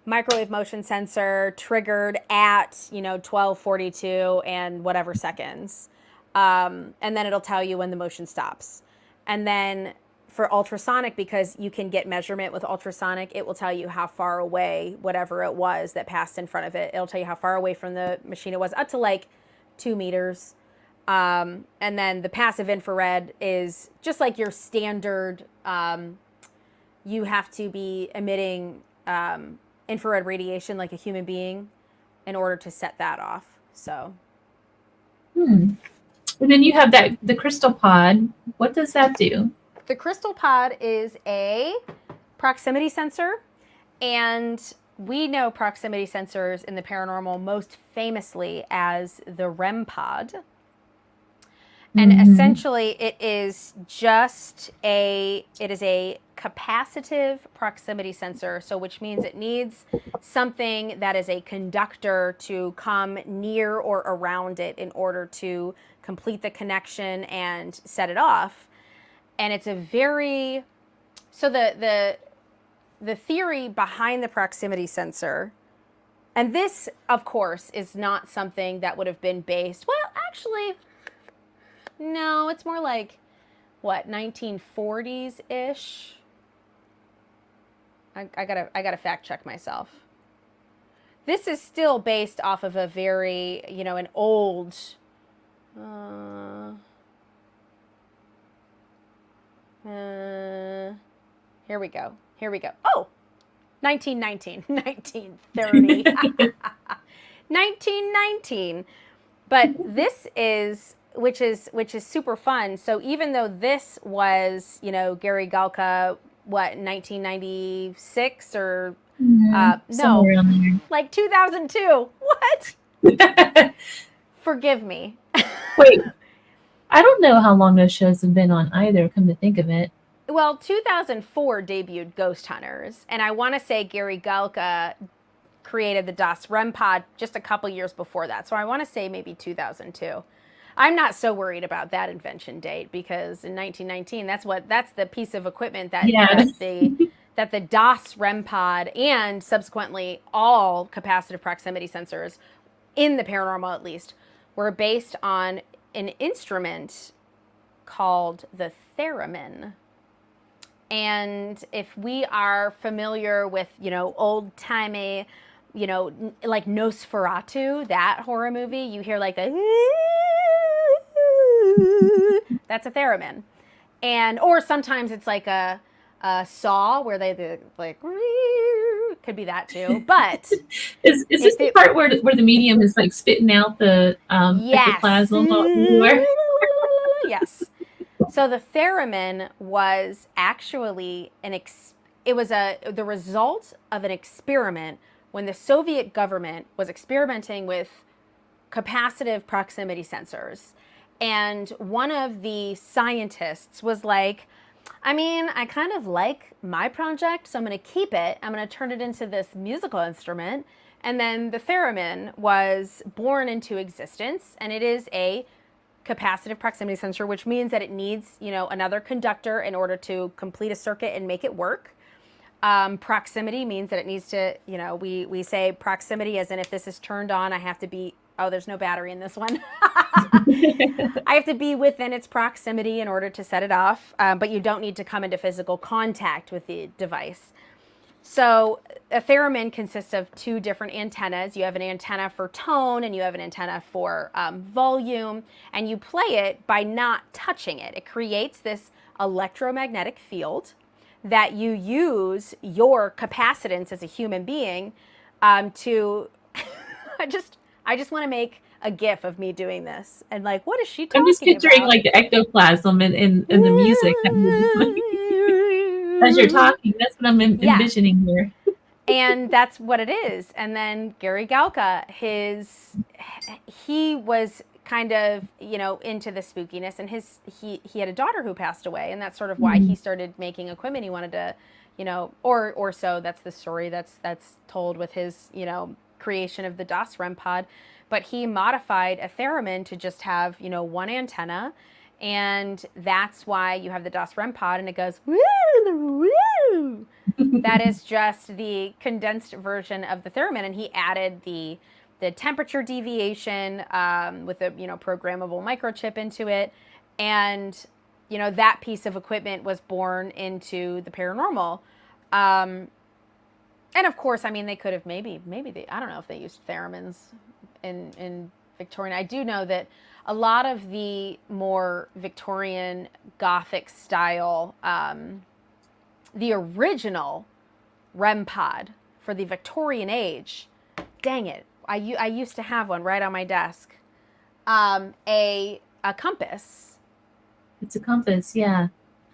[SPEAKER 2] microwave motion sensor triggered at 12:42 and whatever seconds, and then it'll tell you when the motion stops. And then for ultrasonic, because you can get measurement with ultrasonic, it will tell you how far away whatever it was that passed in front of it. It'll tell you how far away from the machine it was, up to like 2 meters. And then the passive infrared is just like your standard. You have to be emitting infrared radiation like a human being in order to set that off. So.
[SPEAKER 1] And then you have the crystal pod. What does that do?
[SPEAKER 2] The crystal pod is a proximity sensor, and we know proximity sensors in the paranormal most famously as the REM pod. And essentially it is a capacitive proximity sensor, so which means it needs something that is a conductor to come near or around it in order to complete the connection and set it off. And it's so the theory behind the proximity sensor, and this of course is not something that would have been based, well, actually no, it's more like, what, 1940s-ish? I gotta fact check myself. This is still based off of a very, an old, here we go. Oh, 1919, 1930, 1919. But this is, which is super fun. So even though this was, Gary Galka, what, 1996 or no, like 2002. What? Forgive me.
[SPEAKER 1] Wait, I don't know how long those shows have been on either, come to think of it.
[SPEAKER 2] Well, 2004 debuted Ghost Hunters, and I want to say Gary Galka created the Das REM pod just a couple years before that. So I want to say maybe 2002. I'm not so worried about that invention date because in 1919, that's the piece of equipment that the DOS REM pod and subsequently all capacitive proximity sensors in the paranormal, at least, were based on an instrument called the theremin. And if we are familiar with, old-timey, like Nosferatu, that horror movie, you hear like the that's a theremin. Or sometimes it's like a saw where they like could be that too. But
[SPEAKER 1] is this the part where the medium is like spitting out the
[SPEAKER 2] yes.
[SPEAKER 1] ectoplasm everywhere?
[SPEAKER 2] Yes. So the theremin was actually the result of an experiment when the Soviet government was experimenting with capacitive proximity sensors. And one of the scientists was like, I kind of like my project, so I'm going to keep it. I'm going to turn it into this musical instrument. And then the theremin was born into existence, and it is a capacitive proximity sensor, which means that it needs, another conductor in order to complete a circuit and make it work. Proximity means that it needs to, we say proximity as in if this is turned on, I have to be, oh, there's no battery in this one. I have to be within its proximity in order to set it off, but you don't need to come into physical contact with the device. So a theremin consists of two different antennas. You have an antenna for tone and you have an antenna for volume, and you play it by not touching it. It creates this electromagnetic field that you use your capacitance as a human being to I just want to make a gif of me doing this and like, what is she talking about?
[SPEAKER 1] I'm just picturing like the ectoplasm in the music as you're talking. That's what I'm envisioning here.
[SPEAKER 2] And that's what it is. And then Gary Galka, he was kind of, into the spookiness, and he had a daughter who passed away, and that's sort of why he started making equipment. He wanted to, or so that's the story that's told with his, creation of the DOS REM pod. But he modified a theremin to just have, one antenna, and that's why you have the DOS REM pod, and it goes woo, woo. That is just the condensed version of the theremin, and he added the temperature deviation with a programmable microchip into it, and that piece of equipment was born into the paranormal. And of course, they could have maybe I don't know if they used theremins in Victorian. I do know that a lot of the more Victorian Gothic style, the original REM pod for the Victorian age, dang it, I used to have one right on my desk, a compass.
[SPEAKER 1] It's a compass, yeah.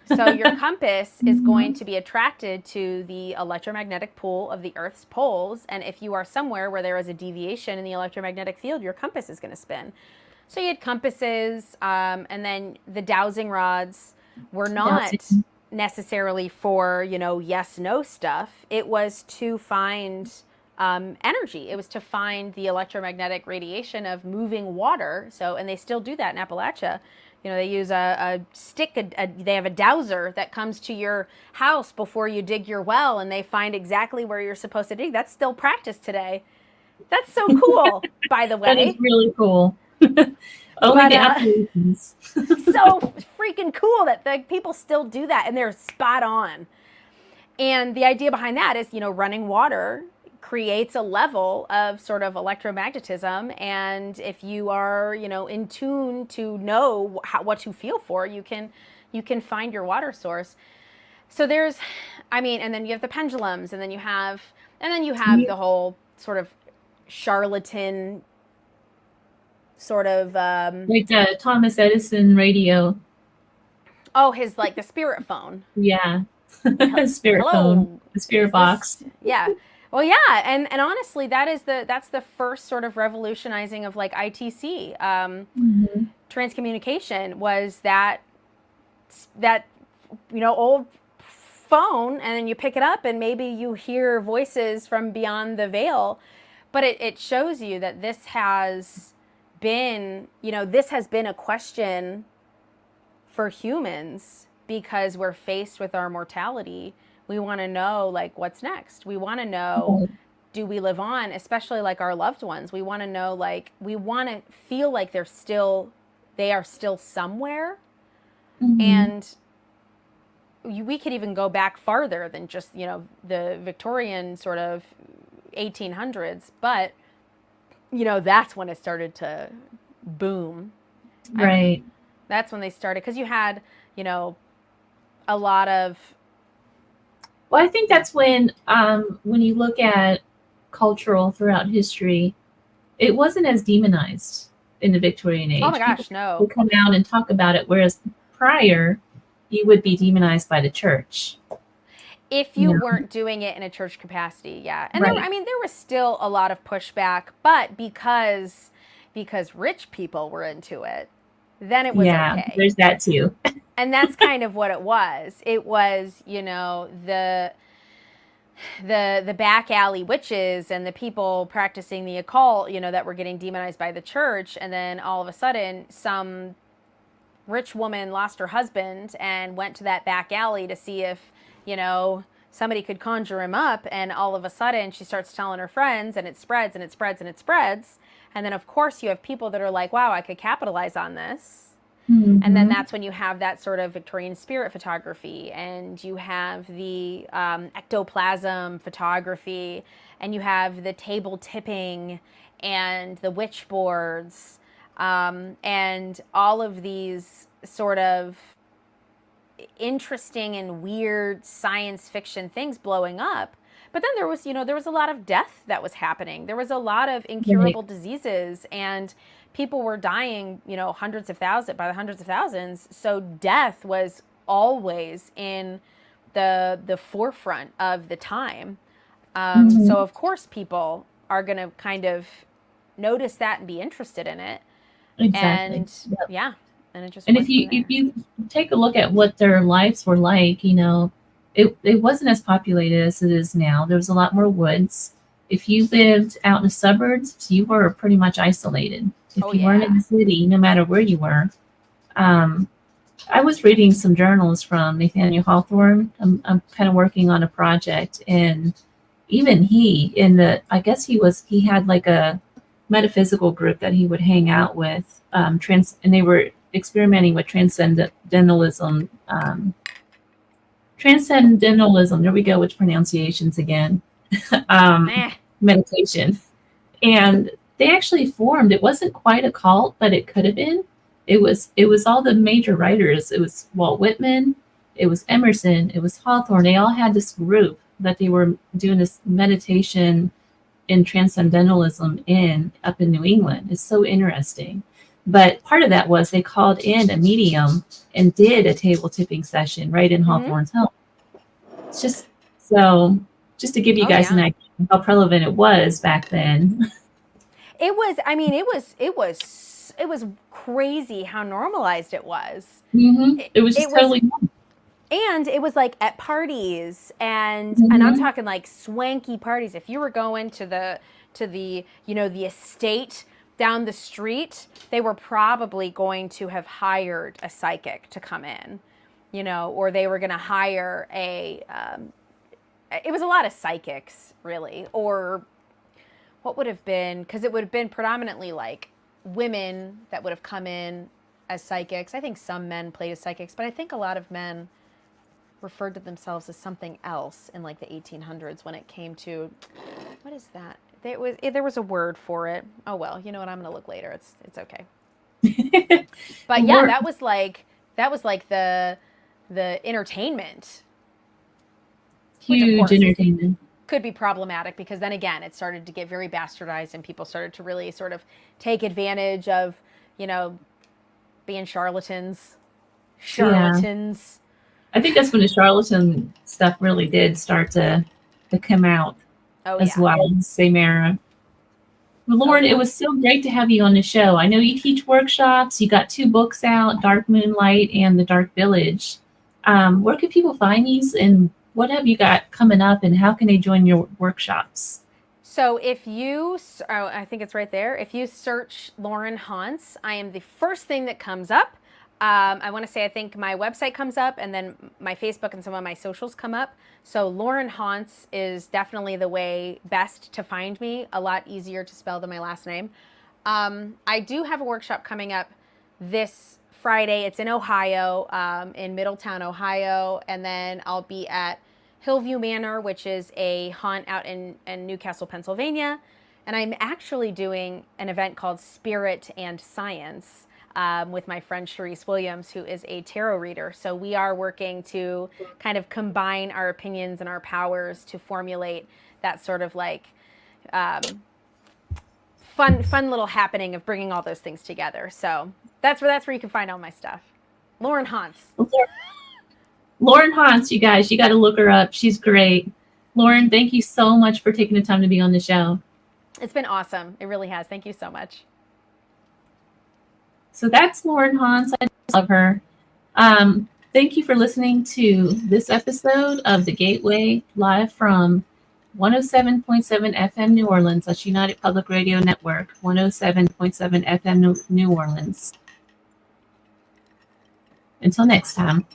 [SPEAKER 2] So your compass is going to be attracted to the electromagnetic pull of the Earth's poles, and if you are somewhere where there is a deviation in the electromagnetic field, your compass is going to spin. So you had compasses, and then the dowsing rods were not necessarily for, yes/no stuff. It was to find energy. It was to find the electromagnetic radiation of moving water. So, and they still do that in Appalachia. They use a stick, they have a dowser that comes to your house before you dig your well, and they find exactly where you're supposed to dig. That's still practiced today. That's so cool, by the way.
[SPEAKER 1] That is really cool. Only the Appalachians.
[SPEAKER 2] So freaking cool that the people still do that, and they're spot on. And the idea behind that is, running water creates a level of sort of electromagnetism, and if you are, in tune to know what to feel for, you can find your water source. So there's, and then you have the pendulums, and then you have the whole sort of charlatan sort of
[SPEAKER 1] like the Thomas Edison radio.
[SPEAKER 2] Oh, his like the spirit phone.
[SPEAKER 1] Yeah. Spirit phone, the spirit box.
[SPEAKER 2] Yeah. Well, yeah, and honestly, that's the first sort of revolutionizing of like ITC, transcommunication was that old phone, and then you pick it up and maybe you hear voices from beyond the veil, but it shows you that this has been a question for humans because we're faced with our mortality. We want to know, like, what's next? We want to know, do we live on, especially like our loved ones? We want to know, like, we want to feel like they are still somewhere. And we could even go back farther than just, the Victorian sort of 1800s, but, that's when it started to boom.
[SPEAKER 1] Right.
[SPEAKER 2] That's when they started, because you had, a lot of.
[SPEAKER 1] Well, I think that's when you look at cultural throughout history, it wasn't as demonized in the Victorian age.
[SPEAKER 2] Oh my gosh,
[SPEAKER 1] People
[SPEAKER 2] no.
[SPEAKER 1] would come out and talk about it, whereas prior, you would be demonized by the church.
[SPEAKER 2] If you weren't doing it in a church capacity, yeah. And
[SPEAKER 1] Right.
[SPEAKER 2] there was still a lot of pushback, but because rich people were into it, then it was okay.
[SPEAKER 1] There's that too.
[SPEAKER 2] And that's kind of what it was. It was, the back alley witches and the people practicing the occult, that were getting demonized by the church. And then all of a sudden, some rich woman lost her husband and went to that back alley to see if, somebody could conjure him up. And all of a sudden, she starts telling her friends, and it spreads and it spreads and it spreads. And then, of course, you have people that are like, wow, I could capitalize on this.
[SPEAKER 1] Mm-hmm.
[SPEAKER 2] And then that's when you have that sort of Victorian spirit photography, and you have the ectoplasm photography, and you have the table tipping and the witch boards, and all of these sort of interesting and weird science fiction things blowing up. But then there was a lot of death that was happening. There was a lot of incurable diseases, and people were dying, by the hundreds of thousands. So death was always in the forefront of the time. So of course people are going to kind of notice that and be interested in it.
[SPEAKER 1] Exactly.
[SPEAKER 2] And yeah, and it just.
[SPEAKER 1] And if you take a look at what their lives were like, it wasn't as populated as it is now. There was a lot more woods. If you lived out in the suburbs, you were pretty much isolated. If you weren't in the city, no matter where you were. I was reading some journals from Nathaniel Hawthorne. I'm kind of working on a project, and even I guess he had like a metaphysical group that he would hang out with, and they were experimenting with transcendentalism. There we go with pronunciations again. Meditation. And they actually formed, it wasn't quite a cult, but it could have been. It was all the major writers. It was Walt Whitman, it was Emerson, it was Hawthorne. They all had this group that they were doing this meditation in transcendentalism up in New England. It's so interesting. But part of that was they called in a medium and did a table tipping session right in Hawthorne's home. It's just to give you guys an idea how prevalent it was back then.
[SPEAKER 2] It was crazy how normalized it was.
[SPEAKER 1] Mm-hmm. It was just totally normal.
[SPEAKER 2] And it was like at parties, and I'm talking like swanky parties. If you were going to the the estate down the street, they were probably going to have hired a psychic to come in, or they were going to hire it was a lot of psychics, really, or what would have been, because it would have been predominantly like women that would have come in as psychics. I think some men played as psychics, but I think a lot of men referred to themselves as something else in like the 1800s when it came to, what is that? There was a word for it. Oh well, you know what? I'm gonna look later. It's okay. But yeah, that was like the entertainment.
[SPEAKER 1] Huge entertainment.
[SPEAKER 2] Could be problematic, because then again, it started to get very bastardized, and people started to really sort of take advantage of, being charlatans. Yeah.
[SPEAKER 1] I think that's when the charlatan stuff really did start to come out as well, same era. Well, Lauren, it was so great to have you on the show. I know you teach workshops. You got 2 books out, Dark Moonlight and The Dark Village. Where can people find these, and what have you got coming up, and how can they join your workshops?
[SPEAKER 2] So if you, I think it's right there. If you search Lauren Hauntz, I am the first thing that comes up. I want to say, I think my website comes up, and then my Facebook and some of my socials come up. So Lauren Hauntz is definitely the way best to find me. A lot easier to spell than my last name. I do have a workshop coming up this Friday. It's in Ohio, in Middletown, Ohio. And then I'll be at Hillview Manor, which is a haunt out in Newcastle, Pennsylvania. And I'm actually doing an event called Spirit and Science with my friend Sharice Williams, who is a tarot reader. So we are working to kind of combine our opinions and our powers to formulate that sort of like fun little happening of bringing all those things together. So that's where you can find all my stuff. Lauren Haunts.
[SPEAKER 1] Lauren Haunts, you guys, you got to look her up. She's great. Lauren, thank you so much for taking the time to be on the show.
[SPEAKER 2] It's been awesome. It really has. Thank you so much.
[SPEAKER 1] So that's Lauren Haunts. I love her. Thank you for listening to this episode of The Gateway, live from 107.7 FM New Orleans. That's United Public Radio Network, 107.7 FM New Orleans. Until next time.